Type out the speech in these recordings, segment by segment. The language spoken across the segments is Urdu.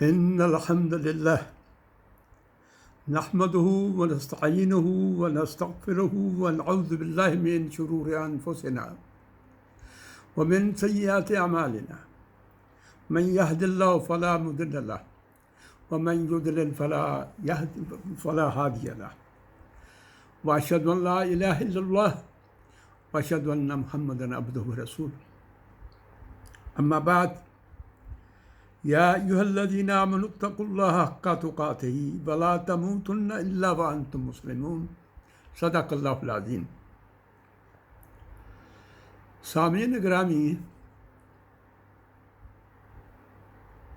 إن الحمد لله نحمده ونستعينه ونستغفره ونعوذ بالله من شرور أنفسنا ومن سيئات أعمالنا من يهد الله فلا مضل له ومن يضلل فلا هادي له وأشهد أن لا إله إلا الله وأشهد أن محمدا عبده ورسوله أما بعد يا أيها الذين آمنوا اتقوا الله حق تقاته ولا تموتن إلا وأنتم مسلمون صدق اللہ العظیم۔ سامعین گرامی،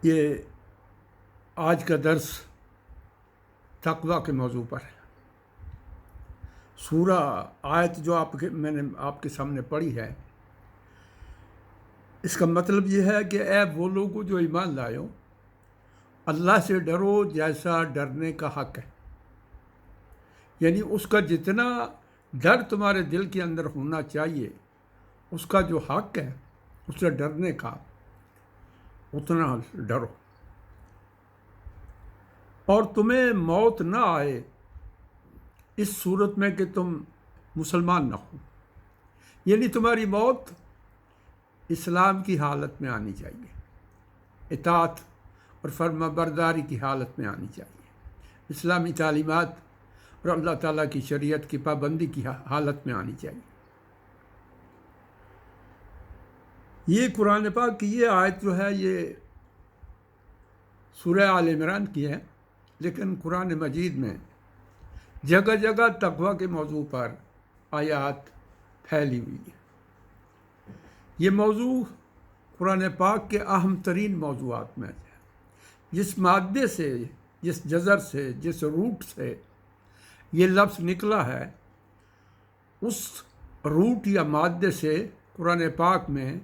یہ آج کا درس تقویٰ کے موضوع پر ہے۔ سورہ آیت جو میں نے آپ کے سامنے پڑھی ہے، اس کا مطلب یہ ہے کہ اے وہ لوگوں جو ایمان لائے ہو، اللہ سے ڈرو جیسا ڈرنے کا حق ہے۔ یعنی اس کا جتنا ڈر تمہارے دل کے اندر ہونا چاہیے، اس کا جو حق ہے اس سے ڈرنے کا، اتنا ڈرو، اور تمہیں موت نہ آئے اس صورت میں کہ تم مسلمان نہ ہو۔ یعنی تمہاری موت اسلام کی حالت میں آنی چاہیے، اطاعت اور فرما برداری کی حالت میں آنی چاہیے، اسلامی تعلیمات اور اللہ تعالیٰ کی شریعت کی پابندی کی حالت میں آنی چاہیے۔ یہ قرآن پاک کی یہ آیت جو ہے یہ سورہ آل عمران کی ہے، لیکن قرآن مجید میں جگہ جگہ تقویٰ کے موضوع پر آیات پھیلی ہوئی ہے۔ یہ موضوع قرآن پاک کے اہم ترین موضوعات میں ہے۔ جس مادے سے، جس جذر سے، جس روٹ سے یہ لفظ نکلا ہے، اس روٹ یا مادے سے قرآن پاک میں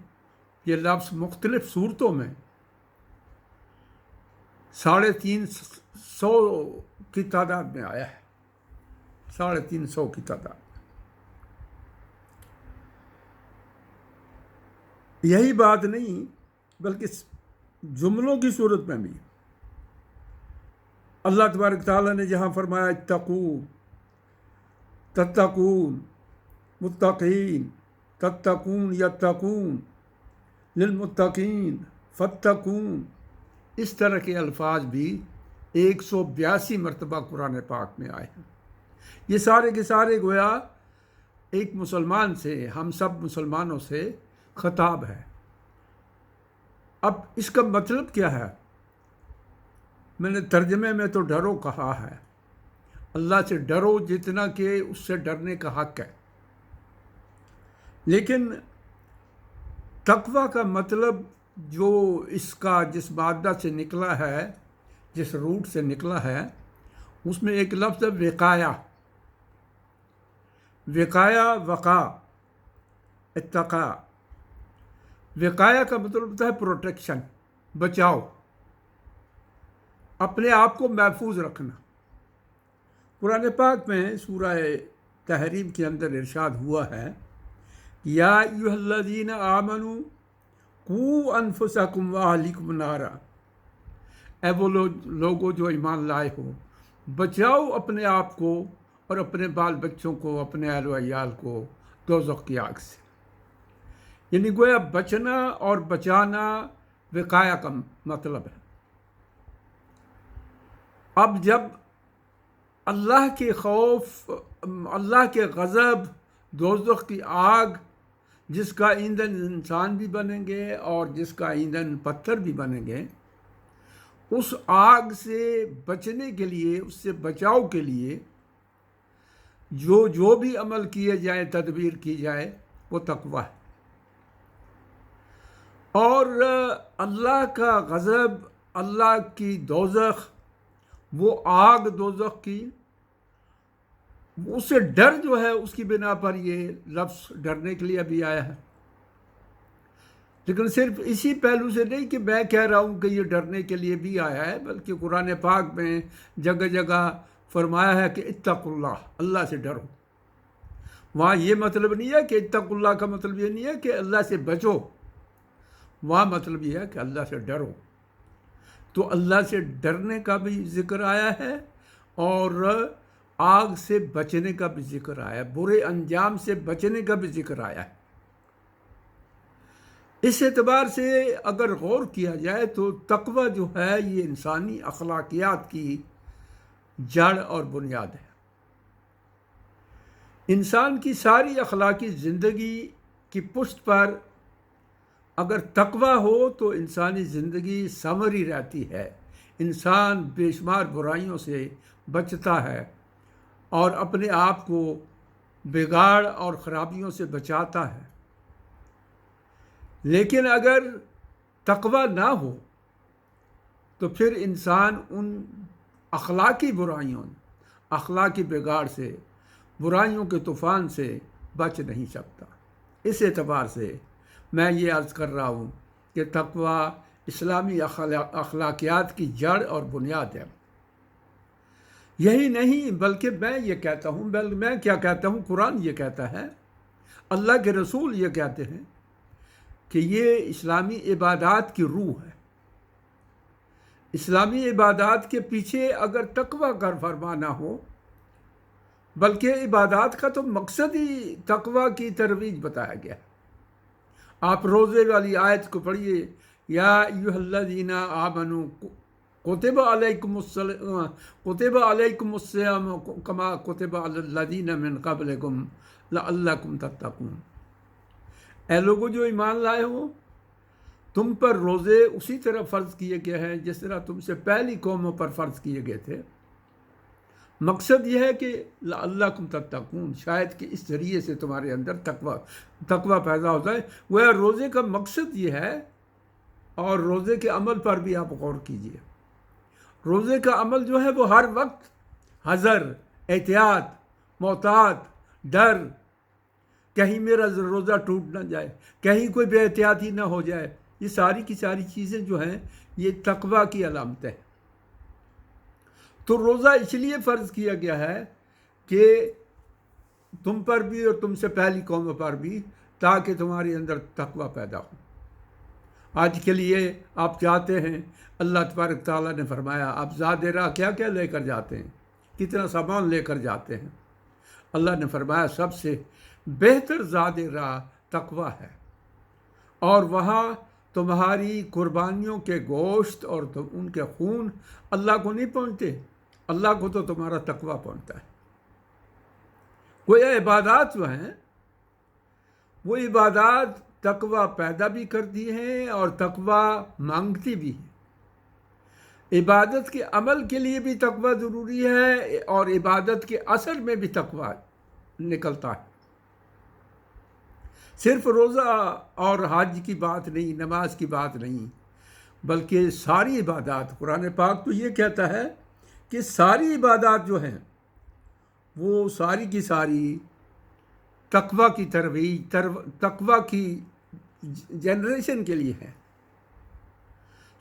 یہ لفظ مختلف صورتوں میں 350 کی تعداد میں آیا ہے، 350 کی تعداد۔ یہی بات نہیں بلکہ جملوں کی صورت میں بھی اللہ تبارک تعالیٰ نے جہاں فرمایا اتقوا تتقون متقین تتقون یتقون للمتقین فتقون، اس طرح کے الفاظ بھی 182 مرتبہ قرآن پاک میں آئے ہیں۔ یہ سارے کے سارے گویا ایک مسلمان سے، ہم سب مسلمانوں سے خطاب ہے۔ اب اس کا مطلب کیا ہے؟ میں نے ترجمے میں تو ڈرو کہا ہے، اللہ سے ڈرو جتنا کہ اس سے ڈرنے کا حق ہے، لیکن تقویٰ کا مطلب جو اس کا جس مادہ سے نکلا ہے، جس روٹ سے نکلا ہے، اس میں ایک لفظ ہے وقایا۔ وقایا، وقا، اتقا۔ وقایا کا مطلب ہوتا ہے پروٹیکشن، بچاؤ، اپنے آپ کو محفوظ رکھنا۔ قرآن پاک میں سورہ تحریم کے اندر ارشاد ہوا ہے یا ایھا الذین آمنوا قوا انفسکم واہلیکم نارا، اے وہ لوگوں جو ایمان لائے ہو، بچاؤ اپنے آپ کو اور اپنے بال بچوں کو، اپنے اہل و عیال کو دوزخ کی آگ سے۔ یعنی گویا بچنا اور بچانا وقایا کا مطلب ہے۔ اب جب اللہ کے خوف، اللہ کے غضب، دوزخ کی آگ جس کا ایندھن انسان بھی بنیں گے اور جس کا ایندھن پتھر بھی بنیں گے، اس آگ سے بچنے کے لیے، اس سے بچاؤ کے لیے جو بھی عمل کیے جائیں، تدبیر کی جائے، وہ تقویٰ ہے۔ اور اللہ کا غضب، اللہ کی دوزخ، وہ آگ دوزخ کی، اس سے ڈر جو ہے اس کی بنا پر یہ لفظ ڈرنے کے لیے بھی آیا ہے۔ لیکن صرف اسی پہلو سے نہیں کہ میں کہہ رہا ہوں کہ یہ ڈرنے کے لیے بھی آیا ہے، بلکہ قرآن پاک میں جگہ جگہ فرمایا ہے کہ اتقوا اللہ، اللہ سے ڈرو۔ وہاں یہ مطلب نہیں ہے کہ اتقوا اللہ کا مطلب یہ نہیں ہے کہ اللہ سے بچو، وہاں مطلب یہ ہے کہ اللہ سے ڈرو، تو اللہ سے ڈرنے کا بھی ذکر آیا ہے اور آگ سے بچنے کا بھی ذکر آیا ہے، برے انجام سے بچنے کا بھی ذکر آیا ہے۔ اس اعتبار سے اگر غور کیا جائے تو تقوی جو ہے یہ انسانی اخلاقیات کی جڑ اور بنیاد ہے۔ انسان کی ساری اخلاقی زندگی کی پشت پر اگر تقوی ہو تو انسانی زندگی ثمری رہتی ہے، انسان بے شمار برائیوں سے بچتا ہے اور اپنے آپ کو بگاڑ اور خرابیوں سے بچاتا ہے۔ لیکن اگر تقوی نہ ہو تو پھر انسان ان اخلاقی برائیوں، اخلاقی بگاڑ سے، برائیوں کے طوفان سے بچ نہیں سکتا۔ اس اعتبار سے میں یہ عرض کر رہا ہوں کہ تقوی اسلامی اخلاقیات کی جڑ اور بنیاد ہے۔ یہی نہیں بلکہ میں یہ کہتا ہوں، میں کیا کہتا ہوں، قرآن یہ کہتا ہے، اللہ کے رسول یہ کہتے ہیں کہ یہ اسلامی عبادات کی روح ہے۔ اسلامی عبادات کے پیچھے اگر تقوی کا فرما نہ ہو، بلکہ عبادات کا تو مقصد ہی تقوی کی ترویج بتایا گیا ہے۔ آپ روزے والی آیت کو پڑھیے، یا ایھا الذین آمنوا کتب علیکم الصیام کما کتب علی الذین من قبلکم لعلکم تتقون۔ اے لوگوں جو ایمان لائے ہو، تم پر روزے اسی طرح فرض کیے گئے ہیں جس طرح تم سے پہلی قوموں پر فرض کیے گئے تھے۔ مقصد یہ ہے کہ لعلکم تتقون، شاید کہ اس ذریعے سے تمہارے اندر تقوی پیدا ہو جائے۔ وہ روزے کا مقصد یہ ہے، اور روزے کے عمل پر بھی آپ غور کیجئے۔ روزے کا عمل جو ہے وہ ہر وقت حذر، احتیاط، محتاط، ڈر، کہیں میرا روزہ ٹوٹ نہ جائے، کہیں کوئی بے احتیاطی نہ ہو جائے، یہ ساری کی ساری چیزیں جو ہیں یہ تقوی کی علامت ہے۔ تو روزہ اس لیے فرض کیا گیا ہے کہ تم پر بھی اور تم سے پہلی قوموں پر بھی، تاکہ تمہارے اندر تقوی پیدا ہو۔ آج کے لیے آپ چاہتے ہیں، اللہ تبارک تعالیٰ نے فرمایا آپ زاد راہ کیا کیا لے کر جاتے ہیں، کتنا سامان لے کر جاتے ہیں۔ اللہ نے فرمایا سب سے بہتر زاد راہ تقوی ہے، اور وہاں تمہاری قربانیوں کے گوشت اور ان کے خون اللہ کو نہیں پہنچتے، اللہ کو تو تمہارا تقوی پہنچتا ہے۔ وہ عبادات جو ہیں وہ عبادات تقوی پیدا بھی کرتی ہیں اور تقوی مانگتی بھی ہیں۔ عبادت کے عمل کے لیے بھی تقوی ضروری ہے، اور عبادت کے اثر میں بھی تقوی نکلتا ہے۔ صرف روزہ اور حج کی بات نہیں، نماز کی بات نہیں، بلکہ ساری عبادات، قرآن پاک تو یہ کہتا ہے کہ ساری عبادات جو ہیں وہ ساری کی ساری تقوی کی ترویج، تقوی کی جنریشن کے لیے ہے۔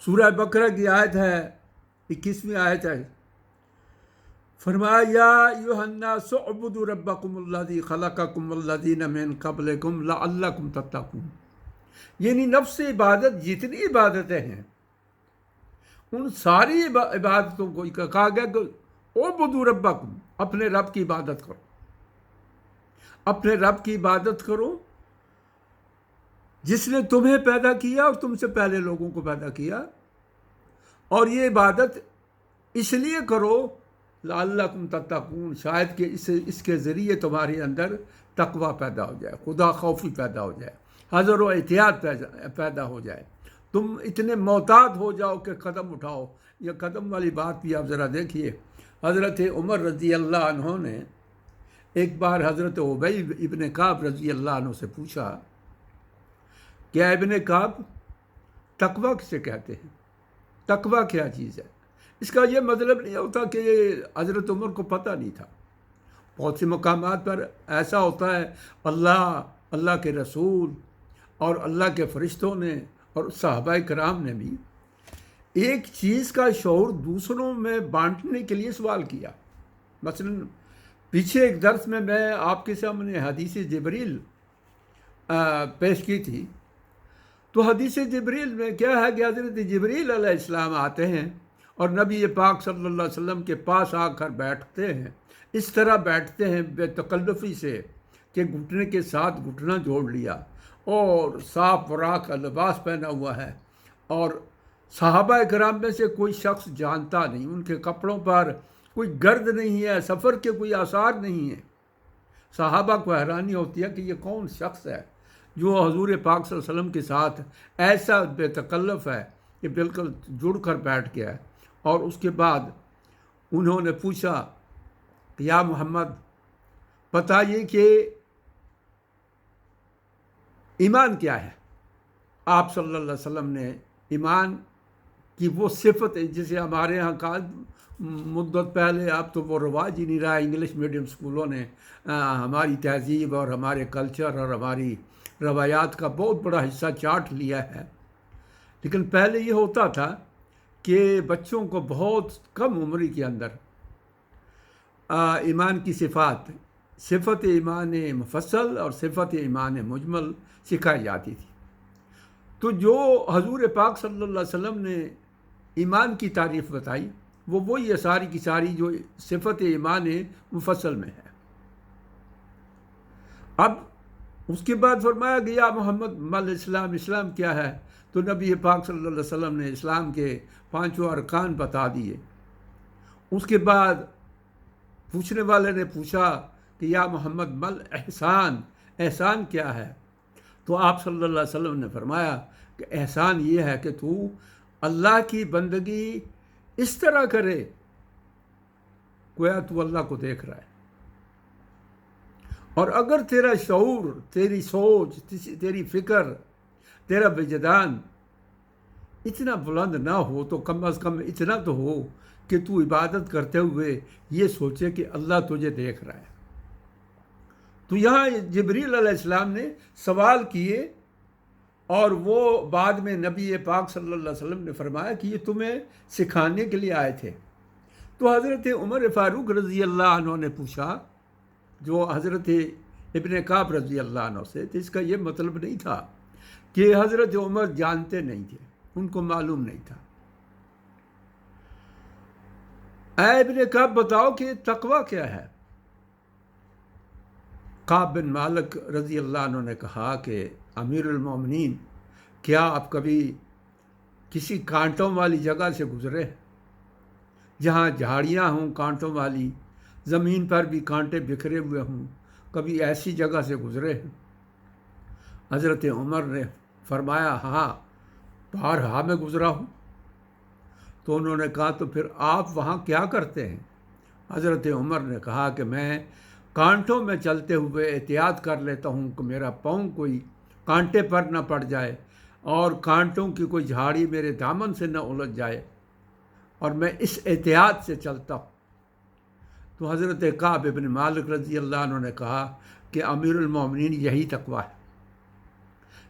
سورہ بقرہ کی آیت ہے، 21ویں آیت ہے، فرمایا یا ایھا الناس اعبدوا ربکم الذی خلقکم والذین من قبلکم لعلکم تتقون۔ یعنی نفس عبادت جتنی عبادتیں ہیں ان ساری عبادتوں کو کہا گیا کہ اعبدوا ربکم، اپنے رب کی عبادت کرو، اپنے رب کی عبادت کرو جس نے تمہیں پیدا کیا اور تم سے پہلے لوگوں کو پیدا کیا، اور یہ عبادت اس لیے کرو لعلکم تتقون، شاید کہ اس کے ذریعے تمہارے اندر تقوی پیدا ہو جائے، خدا خوفی پیدا ہو جائے، حذر و احتیاط پیدا ہو جائے، تم اتنے محتاط ہو جاؤ کہ قدم اٹھاؤ۔ یہ قدم والی بات بھی آپ ذرا دیکھیے، حضرت عمر رضی اللہ عنہ نے ایک بار حضرت ابی ابن کعب رضی اللہ عنہ سے پوچھا کہ ابن کعب تقوی کسے کہتے ہیں، تقوی کیا چیز ہے؟ اس کا یہ مطلب نہیں ہوتا کہ حضرت عمر کو پتہ نہیں تھا۔ بہت سے مقامات پر ایسا ہوتا ہے، اللہ کے رسول اور اللہ کے فرشتوں نے اور صحابہ کرام نے بھی ایک چیز کا شعور دوسروں میں بانٹنے کے لیے سوال کیا۔ مثلا پیچھے ایک درس میں آپ کے سامنے حدیث جبریل پیش کی تھی، تو حدیث جبریل میں کیا ہے کہ حضرت جبریل علیہ السلام آتے ہیں اور نبی پاک صلی اللہ علیہ وسلم کے پاس آ کر بیٹھتے ہیں، اس طرح بیٹھتے ہیں بے تکلفی سے کہ گھٹنے کے ساتھ گھٹنا جوڑ لیا اور صاف فراق کا لباس پہنا ہوا ہے، اور صحابہ کرام میں سے کوئی شخص جانتا نہیں، ان کے کپڑوں پر کوئی گرد نہیں ہے، سفر کے کوئی آثار نہیں ہیں۔ صحابہ کو حیرانی ہوتی ہے کہ یہ کون شخص ہے جو حضور پاک صلی اللہ علیہ وسلم کے ساتھ ایسا بے تکلف ہے کہ بالکل جڑ کر بیٹھ گیا ہے۔ اور اس کے بعد انہوں نے پوچھا کہ یا محمد بتائیے کہ ایمان کیا ہے؟ آپ صلی اللہ علیہ وسلم نے ایمان کی وہ صفت ہے جسے ہمارے ہاں کا مدت پہلے، اب تو وہ رواج ہی نہیں رہا، انگلش میڈیم اسکولوں نے ہماری تہذیب اور ہمارے کلچر اور ہماری روایات کا بہت بڑا حصہ چاٹ لیا ہے۔ لیکن پہلے یہ ہوتا تھا کہ بچوں کو بہت کم عمری کے اندر ایمان کی صفت ایمان مفصل اور صفت ایمان مجمل سکھائی جاتی تھی۔ تو جو حضور پاک صلی اللہ علیہ وسلم نے ایمان کی تعریف بتائی وہ وہی ہے ساری کی ساری جو صفت ایمان مفصل میں ہے۔ اب اس کے بعد فرمایا کہ یا محمد مل اسلام، اسلام کیا ہے؟ تو نبی پاک صلی اللہ علیہ وسلم نے اسلام کے 5 ارکان بتا دیے۔ اس کے بعد پوچھنے والے نے پوچھا کہ یا محمد مل احسان، احسان کیا ہے؟ تو آپ صلی اللہ علیہ وسلم نے فرمایا کہ احسان یہ ہے کہ تو اللہ کی بندگی اس طرح کرے گویا تو اللہ کو دیکھ رہا ہے، اور اگر تیرا شعور، تیری سوچ، تیری فکر، تیرا وجدان اتنا بلند نہ ہو تو کم از کم اتنا تو ہو کہ تو عبادت کرتے ہوئے یہ سوچے کہ اللہ تجھے دیکھ رہا ہے۔ تو یہاں جبریل علیہ السلام نے سوال کیے اور وہ بعد میں نبی پاک صلی اللہ علیہ وسلم نے فرمایا کہ یہ تمہیں سکھانے کے لیے آئے تھے۔ تو حضرت عمر فاروق رضی اللہ عنہ نے پوچھا، جو حضرت ابن کعب رضی اللہ عنہ سے، تو اس کا یہ مطلب نہیں تھا کہ حضرت عمر جانتے نہیں تھے، ان کو معلوم نہیں تھا۔ اے ابن کعب بتاؤ کہ تقویٰ کیا ہے؟ کعب بن مالک رضی اللہ عنہ نے کہا کہ امیر المومنین، کیا آپ کبھی کسی کانٹوں والی جگہ سے گزرے جہاں جھاڑیاں ہوں کانٹوں والی، زمین پر بھی کانٹے بکھرے ہوئے ہوں، کبھی ایسی جگہ سے گزرے ہیں؟ حضرت عمر نے فرمایا ہاں، بارہا میں گزرا ہوں۔ تو انہوں نے کہا تو پھر آپ وہاں کیا کرتے ہیں؟ حضرت عمر نے کہا کہ میں کانٹوں میں چلتے ہوئے احتیاط کر لیتا ہوں کہ میرا پاؤں کوئی کانٹے پر نہ پڑ جائے اور کانٹوں کی کوئی جھاڑی میرے دامن سے نہ الجھ جائے، اور میں اس احتیاط سے چلتا ہوں۔ تو حضرت کعب بن مالک رضی اللہ عنہ نے کہا کہ امیر المومنین یہی تقویٰ ہے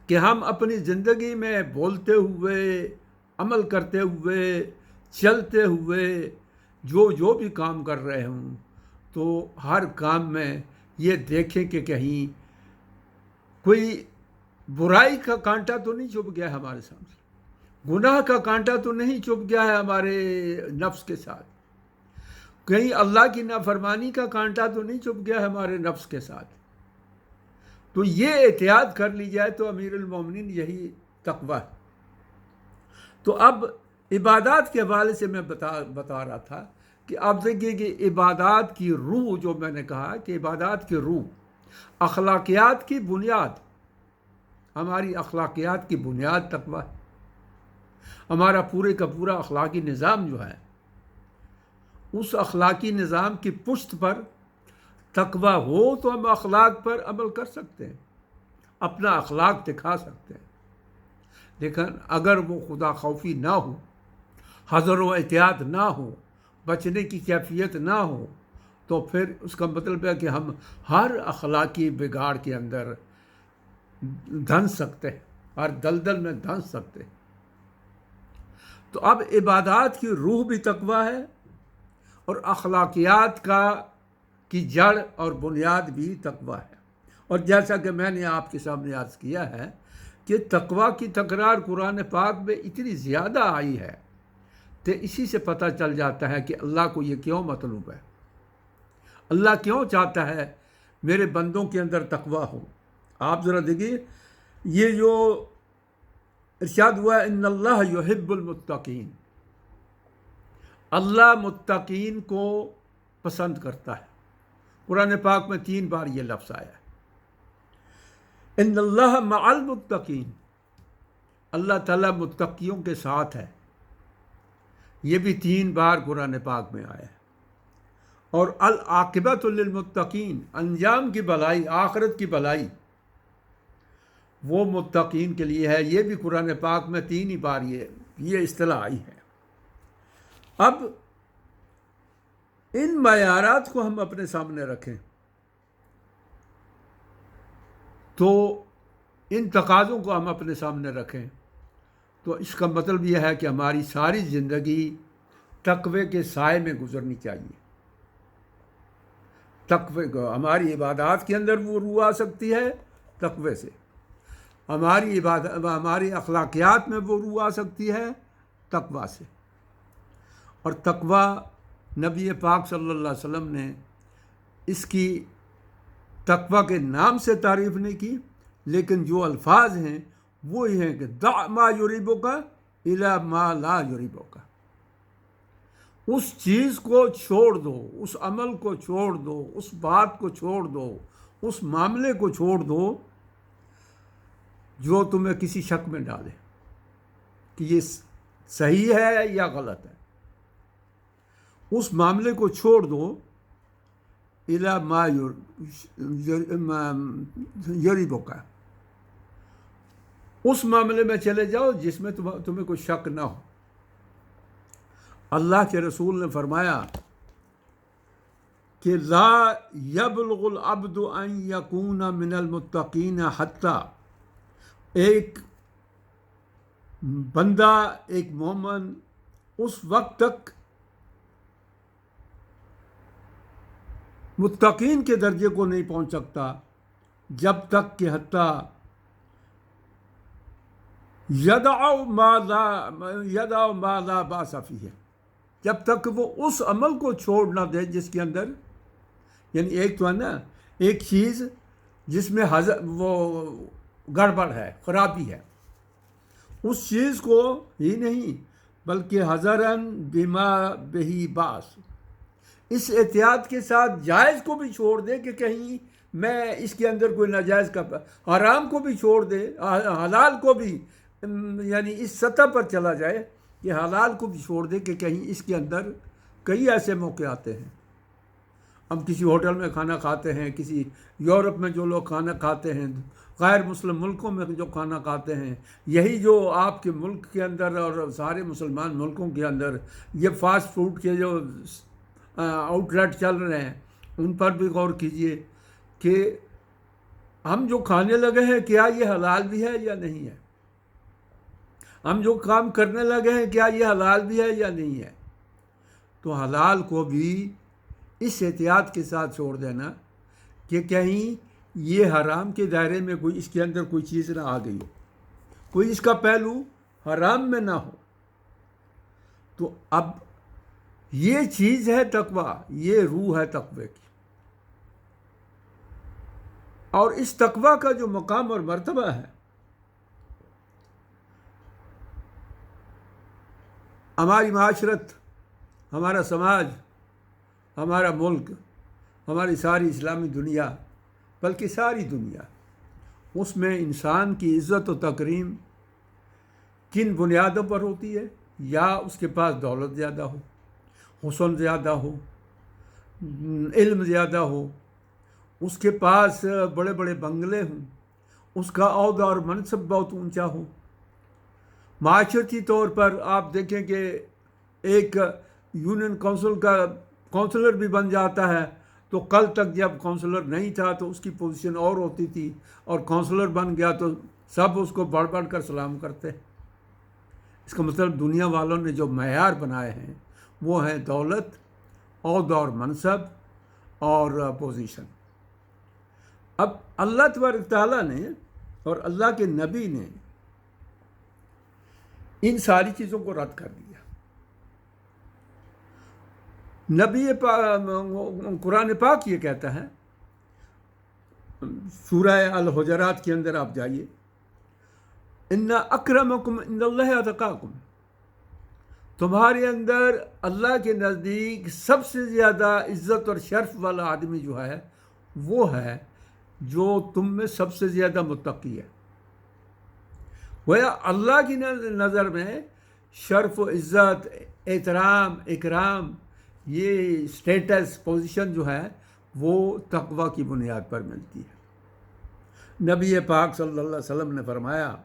کہ ہم اپنی زندگی میں بولتے ہوئے، عمل کرتے ہوئے، چلتے ہوئے جو بھی کام کر رہے ہوں تو ہر کام میں یہ دیکھیں کہ کہیں کوئی برائی کا کانٹا تو نہیں چبھ گیا ہے ہمارے سامنے، گناہ کا کانٹا تو نہیں چبھ گیا ہے ہمارے نفس کے ساتھ، کہیں اللہ کی نافرمانی کا کانٹا تو نہیں چبھ گیا ہے ہمارے نفس کے ساتھ۔ تو یہ احتیاط کر لی جائے تو امیر المومنین یہی تقویٰ ہے۔ تو اب عبادات کے حوالے سے میں بتا رہا تھا کہ آپ دیکھیے کہ عبادات کی روح، جو میں نے کہا کہ عبادات کی روح، اخلاقیات کی بنیاد، ہماری اخلاقیات کی بنیاد تقویٰ ہے۔ ہمارا پورے کا پورا اخلاقی نظام جو ہے، اس اخلاقی نظام کی پشت پر تقویٰ ہو تو ہم اخلاق پر عمل کر سکتے ہیں، اپنا اخلاق دکھا سکتے ہیں۔ لیکن اگر وہ خدا خوفی نہ ہو، حذر و احتیاط نہ ہو، بچنے کی کیفیت نہ ہو، تو پھر اس کا مطلب ہے کہ ہم ہر اخلاقی بگاڑ کے اندر دھنس سکتے ہیں، ہر دلدل میں دھنس سکتے ہیں۔ تو اب عبادات کی روح بھی تقویٰ ہے اور اخلاقیات کی جڑ اور بنیاد بھی تقویٰ ہے۔ اور جیسا کہ میں نے آپ کے سامنے عرض کیا ہے کہ تقوی کی تکرار قرآن پاک میں اتنی زیادہ آئی ہے کہ اسی سے پتہ چل جاتا ہے کہ اللہ کو یہ کیوں مطلوب ہے، اللہ کیوں چاہتا ہے میرے بندوں کے اندر تقوی ہو۔ آپ ذرا دیکھیے، یہ جو ارشاد ہوا ہے ان اللہ یحب المتقین، اللہ متقین کو پسند کرتا ہے۔ قرآن پاک میں 3 بار یہ لفظ آیا ہے، ان اللہ مع المتقین، اللہ تعالیٰ متقیوں کے ساتھ ہے۔ یہ بھی 3 بار قرآن پاک میں آیا ہے۔ اور العاقبۃ للمتقین، انجام کی بھلائی، آخرت کی بھلائی وہ متقین کے لیے ہے۔ یہ بھی قرآن پاک میں 3 ہی بار یہ اصطلاح آئی ہے۔ اب ان معیارات کو ہم اپنے سامنے رکھیں تو ان تقاضوں کو ہم اپنے سامنے رکھیں تو اس کا مطلب یہ ہے کہ ہماری ساری زندگی تقوی کے سائے میں گزرنی چاہیے۔ تقوی کو ہماری عبادات کے اندر وہ روح آ سکتی ہے تقوی سے، ہماری اخلاقیات میں وہ روح آ سکتی ہے تقوی سے۔ اور تقوی نبی پاک صلی اللہ علیہ وسلم نے اس کی تقوی کے نام سے تعریف نہیں کی، لیکن جو الفاظ ہیں وہ یہ ہیں کہ دع ما یریبک الی ما لا یریبک، اس چیز کو چھوڑ دو، اس عمل کو چھوڑ دو، اس بات کو چھوڑ دو، اس معاملے کو چھوڑ دو جو تمہیں کسی شک میں ڈالے کہ یہ صحیح ہے یا غلط ہے۔ اس معاملے کو چھوڑ دو الی ما یریبک، اس معاملے میں چلے جاؤ جس میں تمہیں کوئی شک نہ ہو۔ اللہ کے رسول نے فرمایا کہ لا یبلغ العبد ان یکون من المتقین حتی، ایک بندہ، ایک مومن اس وقت تک متقین کے درجے کو نہیں پہنچ سکتا جب تک کہ حتی یدع ما لا باس فیہ، جب تک وہ اس عمل کو چھوڑ نہ دے جس کے اندر، یعنی ایک تو ہے نا ایک چیز جس میں وہ گڑبڑ ہے، خرابی ہے، اس چیز کو ہی نہیں بلکہ حذراً بما بہ باس، اس احتیاط کے ساتھ جائز کو بھی چھوڑ دے کہ کہیں میں اس کے اندر کوئی ناجائز کا، حرام کو بھی چھوڑ دے، حلال کو بھی، یعنی اس سطح پر چلا جائے کہ حلال کو بھی چھوڑ دے کہ کہیں اس کے اندر کئی ایسے موقع آتے ہیں۔ ہم کسی ہوٹل میں کھانا کھاتے ہیں، کسی یورپ میں جو لوگ کھانا کھاتے ہیں، غیر مسلم ملکوں میں جو کھانا کھاتے ہیں، یہی جو آپ کے ملک کے اندر اور سارے مسلمان ملکوں کے اندر یہ فاسٹ فوڈ کے جو آؤٹ لیٹ چل رہے ہیں ان پر بھی غور کیجئے کہ ہم جو کھانے لگے ہیں کیا یہ حلال بھی ہے یا نہیں ہے، ہم جو کام کرنے لگے ہیں کیا یہ حلال بھی ہے یا نہیں ہے۔ تو حلال کو بھی اس احتیاط کے ساتھ چھوڑ دینا کہ کہیں یہ حرام کے دائرے میں کوئی اس کے اندر کوئی چیز نہ آ گئی ہو، کوئی اس کا پہلو حرام میں نہ ہو۔ تو اب یہ چیز ہے تقوی، یہ روح ہے تقوی کی۔ اور اس تقوی کا جو مقام اور مرتبہ ہے، ہماری معاشرت، ہمارا سماج، ہمارا ملک، ہماری ساری اسلامی دنیا، بلکہ ساری دنیا، اس میں انسان کی عزت و تکریم کن بنیادوں پر ہوتی ہے؟ یا اس کے پاس دولت زیادہ ہو، حسن زیادہ ہو، علم زیادہ ہو، اس کے پاس بڑے بڑے بنگلے ہوں، اس کا عہدہ اور منصب بہت اونچا ہو۔ معاشرتی طور پر آپ دیکھیں کہ ایک یونین کونسل کا کونسلر بھی بن جاتا ہے تو کل تک جب کونسلر نہیں تھا تو اس کی پوزیشن اور ہوتی تھی، اور کونسلر بن گیا تو سب اس کو بڑھ بڑھ کر سلام کرتے۔ اس کا مطلب دنیا والوں نے جو معیار بنائے ہیں وہ ہیں دولت، عہدہ اور منصب اور پوزیشن۔ اب اللہ تبارک تعالیٰ نے اور اللہ کے نبی نے ان ساری چیزوں کو رد کر دیا۔ قرآن پاک یہ کہتا ہے، سورہ الحجرات کے اندر آپ جائیے، ان اکرمکم عند اللہ اتقاکم، تمہارے اندر اللہ کے نزدیک سب سے زیادہ عزت اور شرف والا آدمی جو ہے وہ ہے جو تم میں سب سے زیادہ متقی ہے۔ گویا اللہ کی نظر میں شرف و عزت، احترام، اکرام، یہ اسٹیٹس، پوزیشن جو ہے وہ تقوی کی بنیاد پر ملتی ہے۔ نبی پاک صلی اللہ علیہ وسلم نے فرمایا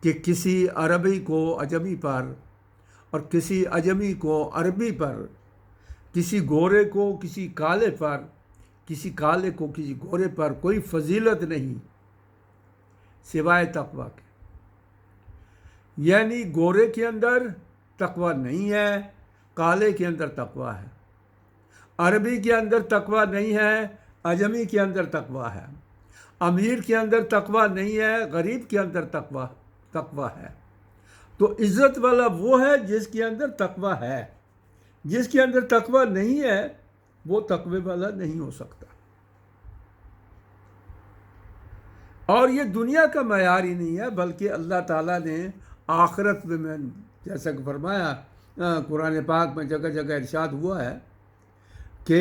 کہ کسی عربی کو عجمی پر اور کسی عجمی کو عربی پر، کسی گورے کو کسی کالے پر، کسی کالے کو کسی گورے پر کوئی فضیلت نہیں سوائے تقوی کے۔ یعنی گورے کے اندر تقوی نہیں ہے، کالے کے اندر تقوی ہے، عربی کے اندر تقوی نہیں ہے، عجمی کے اندر تقوی ہے، امیر کے اندر تقوی نہیں ہے، غریب کے اندر تقوی ہے۔ تو عزت والا وہ ہے جس کے اندر تقوی ہے، جس کے اندر تقوی نہیں ہے وہ تقوی والا نہیں ہو سکتا۔ اور یہ دنیا کا معیار ہی نہیں ہے، بلکہ اللہ تعالیٰ نے آخرت میں جیسا کہ فرمایا قرآن پاک میں جگہ جگہ ارشاد ہوا ہے کہ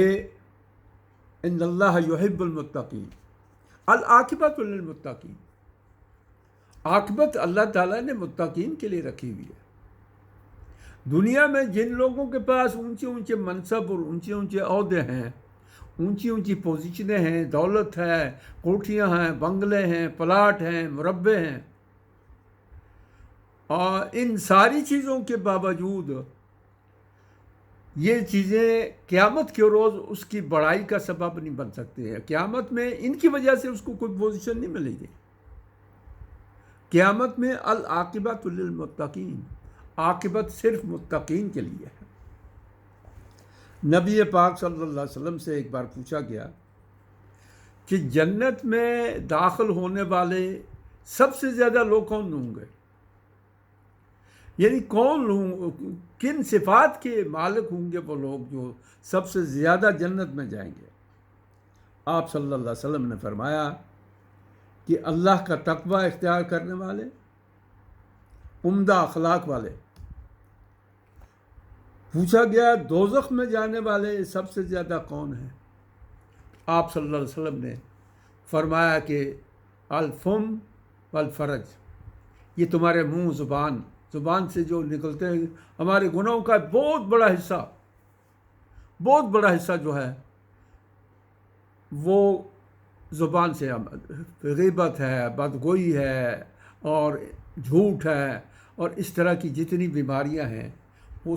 ان اللہ یحب المتقین، العاقبۃ للمتقین، عاقبت اللہ تعالیٰ نے متقین کے لیے رکھی ہوئی ہے۔ دنیا میں جن لوگوں کے پاس اونچے اونچے منصب اور اونچے اونچے عہدے ہیں، اونچی اونچی پوزیشنیں ہیں، دولت ہے، کوٹھیاں ہیں، بنگلے ہیں، پلاٹ ہیں، مربع ہیں، اور ان ساری چیزوں کے باوجود یہ چیزیں قیامت کے روز اس کی بڑائی کا سبب نہیں بن سکتی ہے۔ قیامت میں ان کی وجہ سے اس کو کوئی پوزیشن نہیں ملے گی۔ قیامت میں العاقبۃ للمتقین، عاقبت صرف متقین کے لیے ہے۔ نبی پاک صلی اللہ علیہ وسلم سے ایک بار پوچھا گیا کہ جنت میں داخل ہونے والے سب سے زیادہ لوگ کون ہوں گے، یعنی کون لوگ، کن صفات کے مالک ہوں گے وہ لوگ جو سب سے زیادہ جنت میں جائیں گے؟ آپ صلی اللہ علیہ وسلم نے فرمایا کہ اللہ کا تقوی اختیار کرنے والے، عمدہ اخلاق والے۔ پوچھا گیا دوزخ میں جانے والے سب سے زیادہ کون ہیں؟ آپ صلی اللہ علیہ وسلم نے فرمایا کہ الفم والفرج، یہ تمہارے منہ، زبان سے جو نکلتے ہیں ہمارے گناہوں کا بہت بڑا حصہ جو ہے وہ زبان سے، غیبت ہے، بدگوئی ہے، اور جھوٹ ہے، اور اس طرح کی جتنی بیماریاں ہیں وہ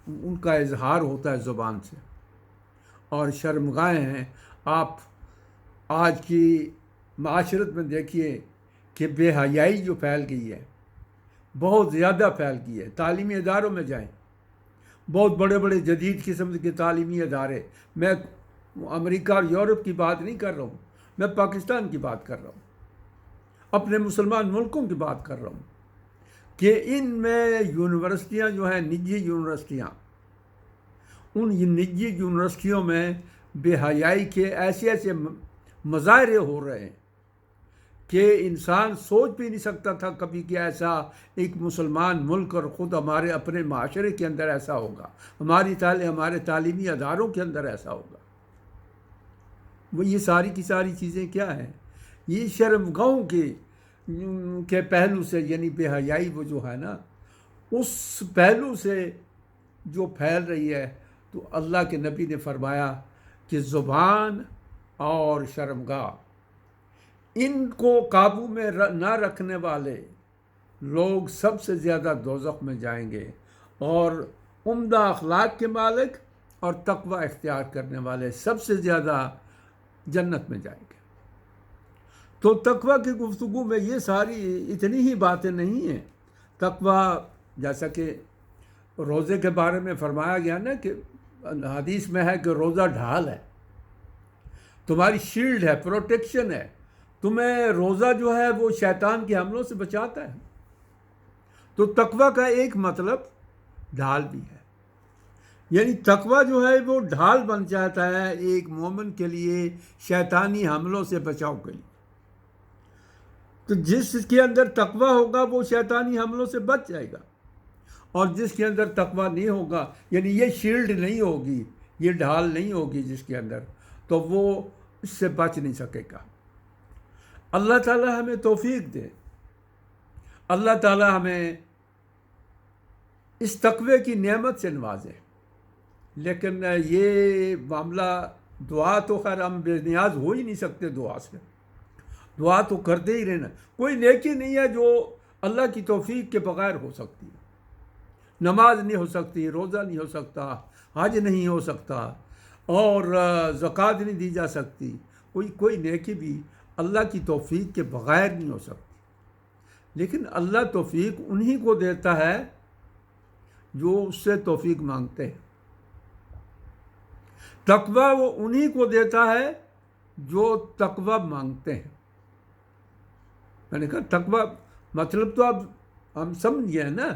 ان کا اظہار ہوتا ہے زبان سے، اور شرمگاہیں ہیں۔ آپ آج کی معاشرت میں دیکھیے کہ بے حیائی جو پھیل گئی ہے، بہت زیادہ پھیل گئی ہے۔ تعلیمی اداروں میں جائیں، بہت بڑے بڑے جدید قسم کے تعلیمی ادارے، میں امریکہ اور یورپ کی بات نہیں کر رہا ہوں، میں پاکستان کی بات کر رہا ہوں، اپنے مسلمان ملکوں کی بات کر رہا ہوں، کہ ان میں یونیورسٹیاں جو ہیں، نجی یونیورسٹیاں، ان نجی یونیورسٹیوں میں بے حیائی کے ایسے مظاہرے ہو رہے ہیں کہ انسان سوچ بھی نہیں سکتا تھا کبھی کہ ایسا ایک مسلمان ملک اور خود ہمارے اپنے معاشرے کے اندر ایسا ہوگا، ہمارے تعلیمی اداروں کے اندر ایسا ہوگا۔ وہ یہ ساری کی ساری چیزیں کیا ہیں؟ یہ شرمگاہوں کے پہلو سے، یعنی بے حیائی وہ جو ہے نا، اس پہلو سے جو پھیل رہی ہے، تو اللہ کے نبی نے فرمایا کہ زبان اور شرمگاہ، ان کو قابو میں نہ رکھنے والے لوگ سب سے زیادہ دوزخ میں جائیں گے، اور عمدہ اخلاق کے مالک اور تقوی اختیار کرنے والے سب سے زیادہ جنت میں جائیں گے۔ تو تقوی کی گفتگو میں یہ ساری اتنی ہی باتیں نہیں ہیں۔ تقوی جیسا کہ روزے کے بارے میں فرمایا گیا نا کہ حدیث میں ہے کہ روزہ ڈھال ہے، تمہاری شیلڈ ہے، پروٹیکشن ہے، تمہیں روزہ جو ہے وہ شیطان کے حملوں سے بچاتا ہے. تو تقوی کا ایک مطلب ڈھال بھی ہے، یعنی تقوی جو ہے وہ ڈھال بن جاتا ہے ایک مومن کے لیے شیطانی حملوں سے بچاؤ کے لیے. تو جس کے اندر تقوی ہوگا وہ شیطانی حملوں سے بچ جائے گا، اور جس کے اندر تقوی نہیں ہوگا، یعنی یہ شیلڈ نہیں ہوگی، یہ ڈھال نہیں ہوگی جس کے اندر، تو وہ اس سے بچ نہیں سکے گا. اللہ تعالی ہمیں توفیق دے، اللہ تعالی ہمیں اس تقوی کی نعمت سے نوازے. لیکن یہ معاملہ دعا تو خیر ہم بے نیاز ہو ہی نہیں سکتے، دعا سے دعا تو کرتے ہی رہنا. کوئی نیکی نہیں ہے جو اللہ کی توفیق کے بغیر ہو سکتی. نماز نہیں ہو سکتی، روزہ نہیں ہو سکتا، حج نہیں ہو سکتا، اور زکوٰۃ نہیں دی جا سکتی. کوئی نیکی بھی اللہ کی توفیق کے بغیر نہیں ہو سکتی. لیکن اللہ توفیق انہی کو دیتا ہے جو اس سے توفیق مانگتے ہیں. تقوی وہ انہی کو دیتا ہے جو تقوی مانگتے ہیں. میں نے کہا تقوی مطلب تو اب ہم سمجھ گئے نا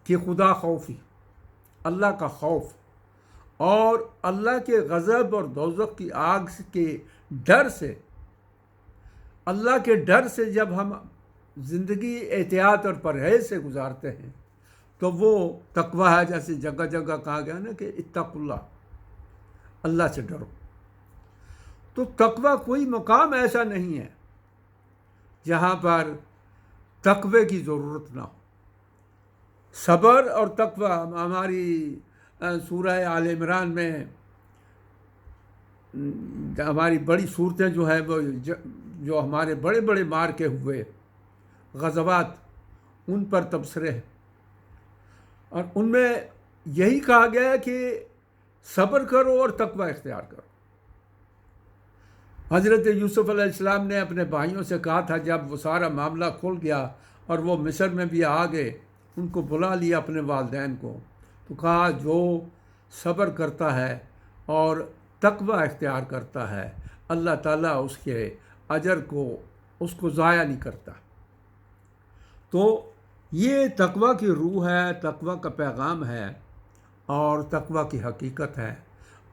کہ خدا خوفی، اللہ کا خوف، اور اللہ کے غضب اور دوزخ کی آگ کے ڈر سے، اللہ کے ڈر سے جب ہم زندگی احتیاط اور پرہیز سے گزارتے ہیں تو وہ تقوی ہے. جیسے جگہ جگہ کہا گیا نا کہ اتقوا اللہ، اللہ سے ڈرو. تو تقوی کوئی مقام ایسا نہیں ہے جہاں پر تقوی کی ضرورت نہ ہو. صبر اور تقوی ہماری سورہ آل عمران میں ہماری بڑی صورتیں جو ہے وہ جو ہمارے بڑے بڑے مار کے ہوئے غزوات، ان پر تبصرے ہیں، اور ان میں یہی کہا گیا ہے کہ صبر کرو اور تقوی اختیار کرو. حضرت یوسف علیہ السلام نے اپنے بھائیوں سے کہا تھا جب وہ سارا معاملہ کھل گیا اور وہ مصر میں بھی آ گئے، ان کو بلا لیا اپنے والدین کو، تو کہا جو صبر کرتا ہے اور تقوی اختیار کرتا ہے اللہ تعالیٰ اس کے اجر کو اس کو ضائع نہیں کرتا. تو یہ تقوی کی روح ہے، تقوی کا پیغام ہے، اور تقوی کی حقیقت ہے.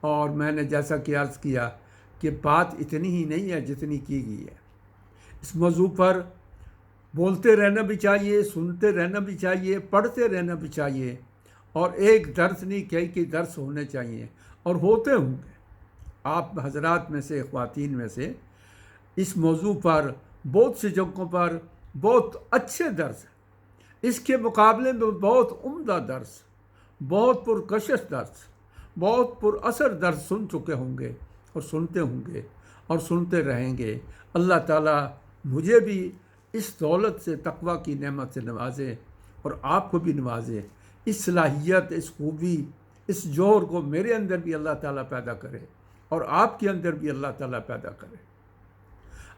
اور میں نے جیسا کہ عرض کیا کہ بات اتنی ہی نہیں ہے جتنی کی گئی ہے. اس موضوع پر بولتے رہنا بھی چاہیے، سنتے رہنا بھی چاہیے، پڑھتے رہنا بھی چاہیے، اور ایک درس نہیں کئی درس ہونے چاہیے، اور ہوتے ہوں گے. آپ حضرات میں سے، خواتین میں سے، اس موضوع پر بہت سی جگہوں پر بہت اچھے درس ہیں. اس کے مقابلے میں بہت عمدہ درس، بہت پرکشش درس، بہت پر اثر درس سن چکے ہوں گے، اور سنتے ہوں گے، اور سنتے رہیں گے. اللہ تعالیٰ مجھے بھی اس دولت سے، تقوی کی نعمت سے نوازے، اور آپ کو بھی نوازے. اس صلاحیت، اس خوبی، اس جوہر کو میرے اندر بھی اللہ تعالیٰ پیدا کرے، اور آپ کے اندر بھی اللہ تعالیٰ پیدا کرے.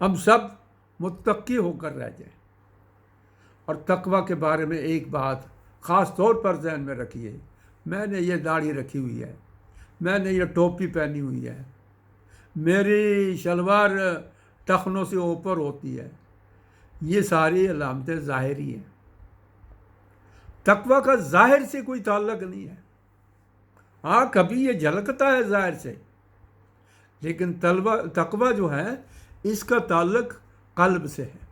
ہم سب متقی ہو کر رہ جائیں. اور تقوی کے بارے میں ایک بات خاص طور پر ذہن میں رکھیے. میں نے یہ داڑھی رکھی ہوئی ہے، میں نے یہ ٹوپی پہنی ہوئی ہے، میری شلوار ٹخنوں سے اوپر ہوتی ہے، یہ ساری علامتیں ظاہری ہیں. تقوی کا ظاہر سے کوئی تعلق نہیں ہے. ہاں کبھی یہ جھلکتا ہے ظاہر سے، لیکن تقوی جو ہے اس کا تعلق قلب سے ہے.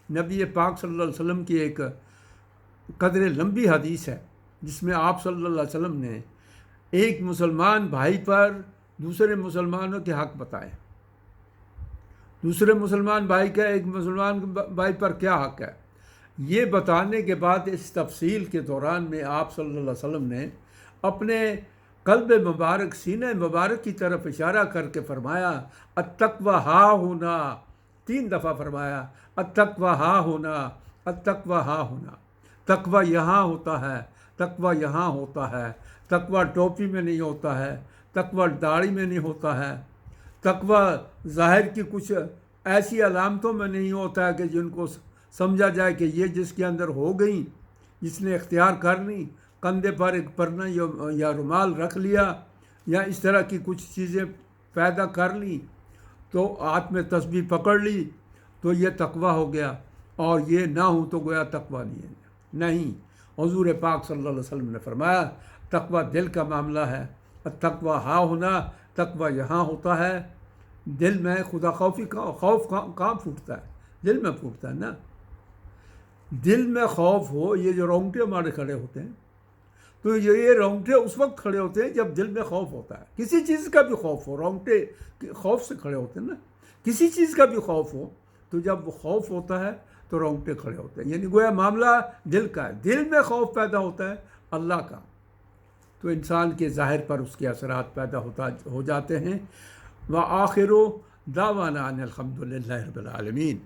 نبی پاک صلی اللہ علیہ وسلم کی ایک قدر لمبی حدیث ہے جس میں آپ صلی اللہ علیہ وسلم نے ایک مسلمان بھائی پر دوسرے مسلمانوں کے حق بتائے. دوسرے مسلمان بھائی کا ایک مسلمان بھائی پر کیا حق ہے، یہ بتانے کے بعد اس تفصیل کے دوران میں آپ صلی اللہ علیہ وسلم نے اپنے قلب مبارک، سینہ مبارک کی طرف اشارہ کر کے فرمایا التقوی ہا ہونا. 3 دفعہ فرمایا التقوی ہا ہونا، التقوی ہا ہونا. تقوی یہاں ہوتا ہے، تقوی یہاں ہوتا ہے. تقوی ٹوپی میں نہیں ہوتا ہے، تقوی داڑھی میں نہیں ہوتا ہے، تقوی ظاہر کی کچھ ایسی علامتوں میں نہیں ہوتا ہے کہ جن کو سمجھا جائے کہ یہ جس کے اندر ہو گئی، جس نے اختیار کر لی، کندھے پر ایک پرنا یا رومال رکھ لیا، یا اس طرح کی کچھ چیزیں پیدا کر لی، تو ہاتھ میں تسبیح پکڑ لی تو یہ تقوی ہو گیا، اور یہ نہ ہوں تو گویا تقوی نہیں ہے۔ نہیں، حضور پاک صلی اللہ علیہ وسلم نے فرمایا تقوی دل کا معاملہ ہے، تقوی ہاں ہونا، تقوی یہاں ہوتا ہے دل میں۔ خدا خوفی خوف کہاں پھوٹتا ہے؟ دل میں پھوٹتا ہے نا۔ دل میں خوف ہو، یہ جو رونگٹے ہمارے کھڑے ہوتے ہیں، تو یہ رونگٹے اس وقت کھڑے ہوتے ہیں جب دل میں خوف ہوتا ہے۔ کسی چیز کا بھی خوف ہو، رونگٹے خوف سے کھڑے ہوتے ہیں نا۔ کسی چیز کا بھی خوف ہو تو جب وہ خوف ہوتا ہے تو رونگٹے کھڑے ہوتے ہیں، یعنی گویا معاملہ دل کا ہے۔ دل میں خوف پیدا ہوتا ہے اللہ کا، تو انسان کے ظاہر پر اس کے اثرات پیدا ہو جاتے ہیں۔ وآخر دعوانا ان الحمد للہ رب العالمین۔